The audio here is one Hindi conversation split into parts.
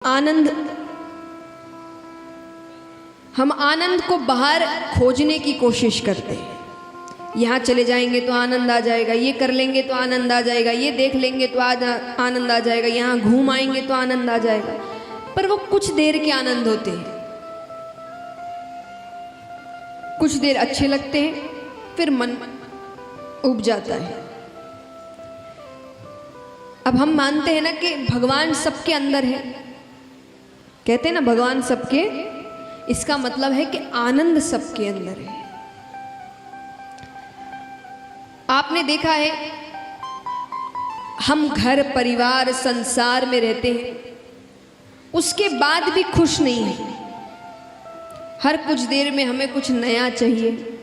आनंद, हम आनंद को बाहर खोजने की कोशिश करते हैं। यहाँ चले जाएंगे तो आनंद आ जाएगा, ये कर लेंगे तो आनंद आ जाएगा, ये देख लेंगे तो आनंद आ जाएगा, यहाँ घूम आएंगे तो आनंद आ जाएगा। पर वो कुछ देर के आनंद होते हैं, कुछ देर अच्छे लगते हैं, फिर मन उब जाता है। अब हम मानते हैं ना कि भगवान सबके अंदर है, कहते हैं ना भगवान सबके, इसका मतलब है कि आनंद सबके अंदर है। आपने देखा है, हम घर परिवार संसार में रहते हैं, उसके बाद भी खुश नहीं हैं। हर कुछ देर में हमें कुछ नया चाहिए।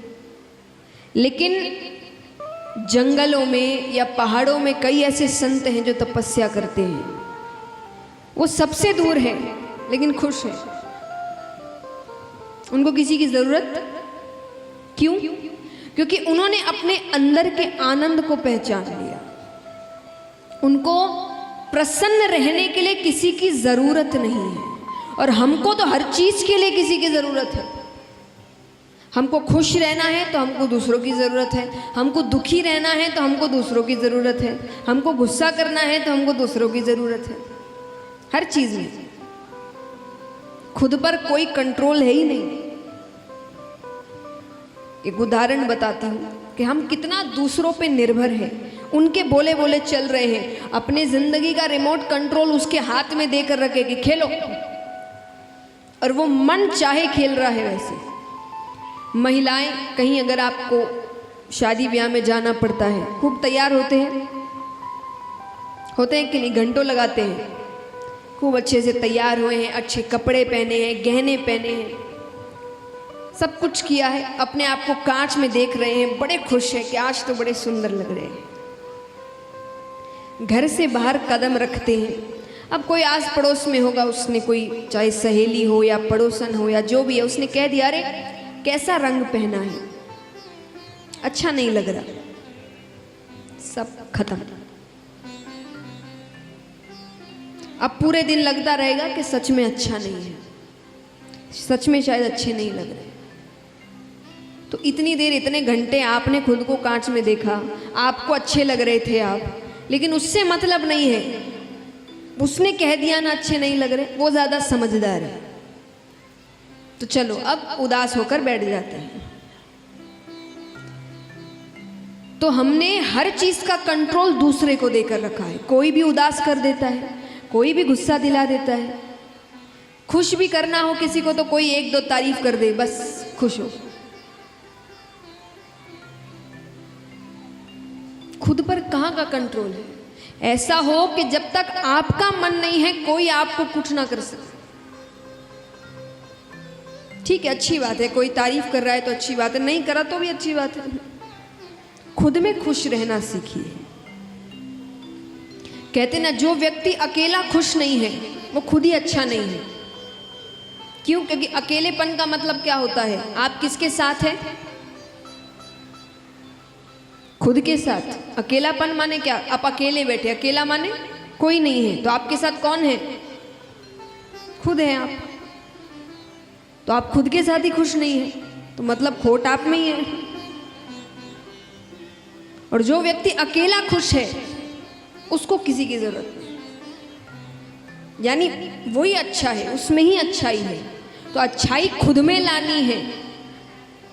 लेकिन जंगलों में या पहाड़ों में कई ऐसे संत हैं जो तपस्या करते हैं, वो सबसे दूर है लेकिन खुश है। उनको किसी की जरूरत क्यों? क्योंकि उन्होंने अपने अंदर के आनंद को पहचान लिया। उनको प्रसन्न रहने के लिए किसी की जरूरत नहीं है। और हमको तो हर चीज के लिए किसी की जरूरत है। हमको खुश रहना है तो हमको दूसरों की ज़रूरत है, हमको दुखी रहना है तो हमको दूसरों की ज़रूरत है, हमको गुस्सा करना है तो हमको दूसरों की ज़रूरत है। हर चीज़ में खुद पर कोई कंट्रोल है ही नहीं। एक उदाहरण बताती हूँ कि हम कितना दूसरों पे निर्भर हैं, उनके बोले बोले चल रहे हैं। अपने ज़िंदगी का रिमोट कंट्रोल उसके हाथ में देकर रखे कि खेलो, और वो मन चाहे खेल रहा है। वैसे महिलाएं, कहीं अगर आपको शादी ब्याह में जाना पड़ता है, खूब तैयार होते हैं कि नहीं, घंटों लगाते हैं, खूब अच्छे से तैयार हुए हैं, अच्छे कपड़े पहने हैं, गहने पहने हैं, सब कुछ किया है, अपने आप को कांच में देख रहे हैं, बड़े खुश हैं कि आज तो बड़े सुंदर लग रहे हैं। घर से बाहर कदम रखते हैं। अब कोई आस पड़ोस में होगा, उसने कोई, चाहे सहेली हो या पड़ोसन हो या जो भी है, उसने कह दिया अरे कैसा रंग पहना है, अच्छा नहीं लग रहा, सब खत्म। अब पूरे दिन लगता रहेगा कि सच में अच्छा नहीं है, सच में शायद अच्छे नहीं लग रहे। तो इतनी देर, इतने घंटे आपने खुद को कांच में देखा, आपको अच्छे लग रहे थे आप, लेकिन उससे मतलब नहीं है। उसने कह दिया ना अच्छे नहीं लग रहे, वो ज़्यादा समझदार है। तो चलो अब उदास होकर बैठ जाते हैं। तो हमने हर चीज का कंट्रोल दूसरे को देकर रखा है। कोई भी उदास कर देता है, कोई भी गुस्सा दिला देता है। खुश भी करना हो किसी को तो कोई एक दो तारीफ कर दे, बस खुश हो। खुद पर कहाँ का कंट्रोल है? ऐसा हो कि जब तक आपका मन नहीं है, कोई आपको कुछ ना कर सके। ठीक है, अच्छी बात है, कोई तारीफ कर रहा है तो अच्छी बात है, नहीं करा तो भी अच्छी बात है। खुद में खुश रहना सीखिए। कहते ना, जो व्यक्ति अकेला खुश नहीं है वो खुद ही अच्छा नहीं है। क्यों? क्योंकि अकेलेपन का मतलब क्या होता है? आप किसके साथ हैं? खुद के साथ। अकेलापन माने क्या? आप अकेले बैठे, अकेला माने कोई नहीं है, तो आपके साथ कौन है? खुद है आप। तो आप खुद के साथ ही खुश नहीं है, तो मतलब खोट आप में ही है। और जो व्यक्ति अकेला खुश है, उसको किसी की जरूरत नहीं, यानी वही अच्छा है, उसमें ही अच्छाई है। तो अच्छाई खुद में लानी है,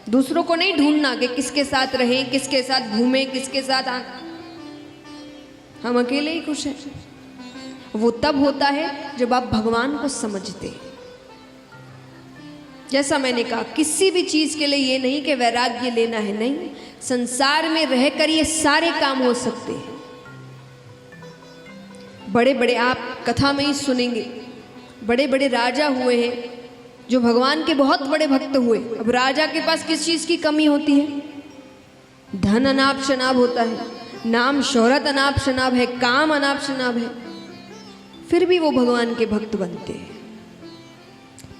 दूसरों को नहीं ढूंढना कि किसके साथ रहें, किसके साथ घूमें, किसके साथ हम अकेले ही खुश हैं। वो तब होता है जब आप भगवान को समझते हैं। जैसा मैंने कहा, किसी भी चीज के लिए ये नहीं कि वैराग्य लेना है, नहीं। संसार में रहकर ये सारे काम हो सकते हैं। बड़े बड़े, आप कथा में ही सुनेंगे, बड़े बड़े राजा हुए हैं जो भगवान के बहुत बड़े भक्त हुए। अब राजा के पास किस चीज की कमी होती है? धन अनाप शनाप होता है, नाम शोहरत अनाप शनाप है, काम अनाप शनाप है, फिर भी वो भगवान के भक्त बनते हैं।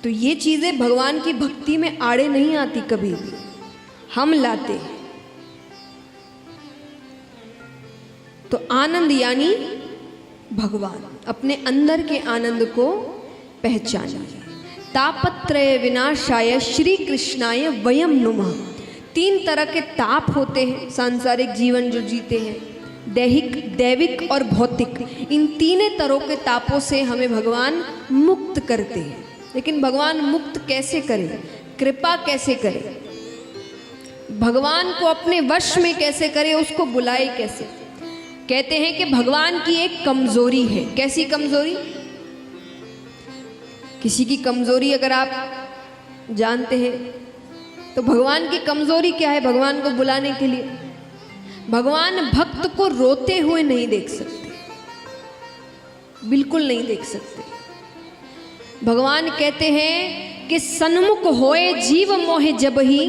तो ये चीजें भगवान की भक्ति में आड़े नहीं आती, कभी भी हम लाते हैं। तो आनंद यानी भगवान, अपने अंदर के आनंद को पहचानिए। तापत्रय विनाशाय श्री कृष्णाय वयम नुमः। 3 तरह के ताप होते हैं सांसारिक जीवन जो जीते हैं, दैहिक, दैविक और भौतिक। इन 3 तरह के तापों से हमें भगवान मुक्त करते हैं। लेकिन भगवान मुक्त कैसे करें, कृपा कैसे करें, भगवान को अपने वश में कैसे करें, उसको बुलाए कैसे। कहते हैं कि भगवान की एक कमजोरी है। कैसी कमजोरी? किसी की कमजोरी अगर आप जानते हैं तो भगवान की कमजोरी क्या है? भगवान को बुलाने के लिए भगवान भक्त को रोते हुए नहीं देख सकते, बिल्कुल नहीं देख सकते। भगवान कहते हैं कि सन्मुख होए जीव मोहे जबहि,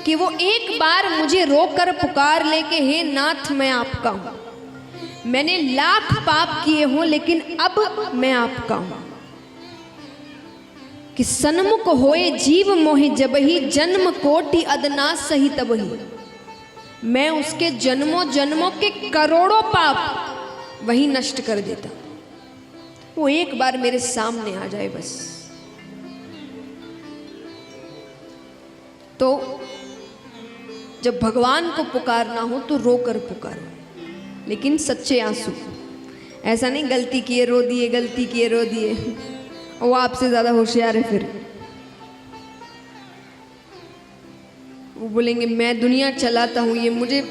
कि वो एक बार मुझे रोकर पुकार ले के हे नाथ मैं आपका हूं, मैंने लाख पाप किए हों लेकिन अब मैं आपका हूं। कि सन्मुख होए जीव मोहि जबहि, जन्म कोटि अदना सही तबहि। मैं उसके जन्मों जन्मों के करोड़ों पाप वही नष्ट कर देता, वो एक बार मेरे सामने आ जाए बस। तो जब भगवान को पुकारना हो तो रोकर पुकारो, लेकिन सच्चे आंसू। ऐसा नहीं गलती किए रो दिए, गलती किए रो दिए, वो आपसे ज्यादा होशियार है। फिर वो बोलेंगे मैं दुनिया चलाता हूं, ये मुझे।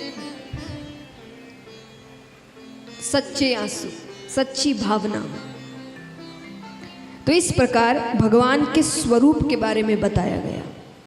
सच्चे आंसू, सच्ची भावना। तो इस प्रकार भगवान के स्वरूप के बारे में बताया गया।